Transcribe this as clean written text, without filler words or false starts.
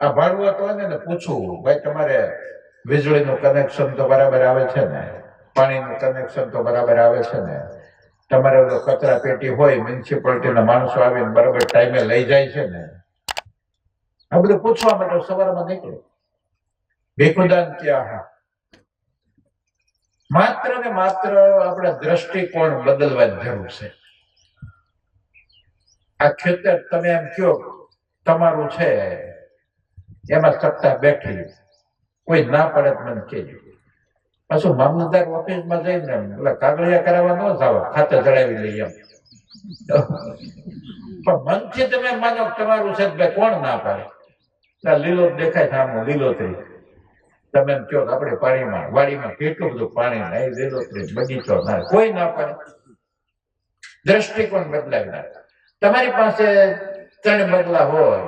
આ ભાડુઆત હોય ને પૂછવું, ભાઈ તમારે વીજળીનું કનેક્શન તો બરાબર આવે છે ને, પાણીનું કનેક્શન તો બરાબર આવે છે ને, તમારે ઓલો કચરા પેટી હોય મ્યુનિસિપાલિટીના માણસો આવીને બરાબર ટાઈમે લઈ જાય છે ને, આ બધું પૂછવા માટે સવારમાં નીકળે. ભીખુદાન ક્યાં? માત્ર ને માત્ર આપણે દ્રષ્ટિકોણ બદલવાની જરૂર છે. આ ખેતર તમે એમ કહો તમારું છે, એમાં સત્તા બેઠી, કોઈ ના પડે મને કહેજો. પાછું મામલતદાર ઓફિસમાં જઈને એટલે કાગળિયા કરાવવા ન જાવ, ખાતે ચડાવી લઈએ એમ. પણ મનથી તમે માનો તમારું છે, ભાઈ કોણ ના પાડે? લીલો દેખાય સામું લીલોતરી. તમે એમ કહો આપણે પાણીમાં વાડીમાં કેટલું બધું પાણી નહીં, લીલોતરી બગીચો ના, કોઈ ના પાડે. દ્રષ્ટિકોણ બદલાવી નાખે. તમારી પાસે 3 બંગલા હોય,